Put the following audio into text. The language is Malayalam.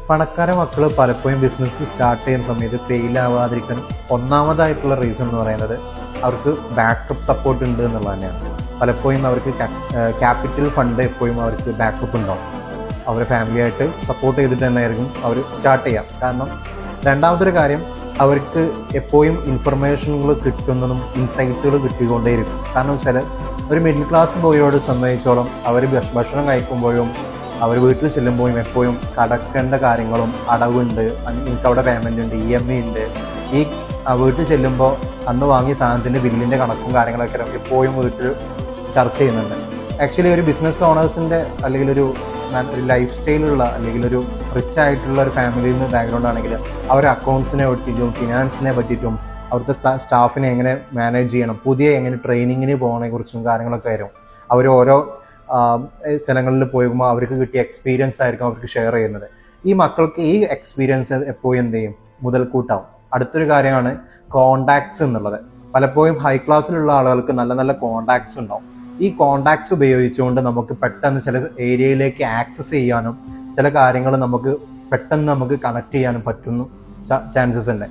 പണക്കാര മക്കൾ പലപ്പോഴും ബിസിനസ് സ്റ്റാർട്ട് ചെയ്യുന്ന സമയത്ത് ഫെയിൽ ആവാതിരിക്കാൻ ഒന്നാമതായിട്ടുള്ള റീസൺ എന്ന് പറയുന്നത് അവർക്ക് ബാക്കപ്പ് സപ്പോർട്ട് ഉണ്ട് എന്നുള്ളത് തന്നെയാണ്. പലപ്പോഴും അവർക്ക് ക്യാപിറ്റൽ ഫണ്ട് എപ്പോഴും അവർക്ക് ബാക്കപ്പ് ഉണ്ടാവും. അവരെ ഫാമിലിയായിട്ട് സപ്പോർട്ട് ചെയ്തിട്ട് തന്നെയായിരിക്കും അവർ സ്റ്റാർട്ട് ചെയ്യാം. കാരണം രണ്ടാമതൊരു കാര്യം, അവർക്ക് എപ്പോഴും ഇൻഫർമേഷനുകൾ കിട്ടുന്നതും ഇൻസൈറ്റ്സുകൾ കിട്ടിക്കൊണ്ടേയിരിക്കും. കാരണം വെച്ചാൽ ഒരു മിഡിൽ ക്ലാസ് ബോയോട് സംബന്ധിച്ചോളം അവർ ഭക്ഷണം കഴിക്കുമ്പോഴും അവർ വീട്ടിൽ ചെല്ലുമ്പോഴും എപ്പോഴും കടക്കേണ്ട കാര്യങ്ങളും അടവുണ്ട്, എനിക്ക് അവിടെ പേയ്മെൻ്റ് ഉണ്ട്, EMI ഉണ്ട്. ഈ വീട്ടിൽ ചെല്ലുമ്പോൾ അന്ന് വാങ്ങിയ സാധനത്തിൻ്റെ ബില്ലിൻ്റെ കണക്കും കാര്യങ്ങളൊക്കെ എപ്പോഴും വീട്ടിൽ ചർച്ച ചെയ്യുന്നുണ്ട്. ആക്ച്വലി ഒരു ബിസിനസ് ഓണേഴ്സിൻ്റെ അല്ലെങ്കിൽ ഒരു ലൈഫ് സ്റ്റൈലുള്ള അല്ലെങ്കിൽ ഒരു റിച്ച് ആയിട്ടുള്ള ഒരു ഫാമിലിയിൽ നിന്ന് ബാക്ക്ഗ്രൗണ്ട് ആണെങ്കിൽ അവരുടെ അക്കൗണ്ട്സിനെ പറ്റിയിട്ടും ഫിനാൻസിനെ പറ്റിയിട്ടും അവിടുത്തെ സ്റ്റാഫിനെ എങ്ങനെ മാനേജ് ചെയ്യണം, പുതിയ എങ്ങനെ ട്രെയിനിങ്ങിന് പോകുന്നതിനെ കുറിച്ചും കാര്യങ്ങളൊക്കെ ആയിരുന്നു. അവർ ഓരോ സ്ഥലങ്ങളിൽ പോകുമ്പോൾ അവർക്ക് കിട്ടിയ എക്സ്പീരിയൻസ് ആയിരിക്കും അവർക്ക് ഷെയർ ചെയ്യുന്നത്. ഈ മക്കൾക്ക് ഈ എക്സ്പീരിയൻസ് എപ്പോഴും എന്ത് ചെയ്യും, മുതൽക്കൂട്ടാവും. അടുത്തൊരു കാര്യമാണ് കോണ്ടാക്ട്സ് എന്നുള്ളത്. പലപ്പോഴും ഹൈ ക്ലാസ്സിലുള്ള ആളുകൾക്ക് നല്ല നല്ല കോണ്ടാക്ട്സ് ഉണ്ടാവും. ഈ കോണ്ടാക്ട്സ് ഉപയോഗിച്ചുകൊണ്ട് നമുക്ക് പെട്ടെന്ന് ചില ഏരിയയിലേക്ക് ആക്സസ് ചെയ്യാനും ചില കാര്യങ്ങൾ നമുക്ക് പെട്ടെന്ന് കണക്ട് ചെയ്യാനും പറ്റുന്ന ചാൻസസ് ഉണ്ട്.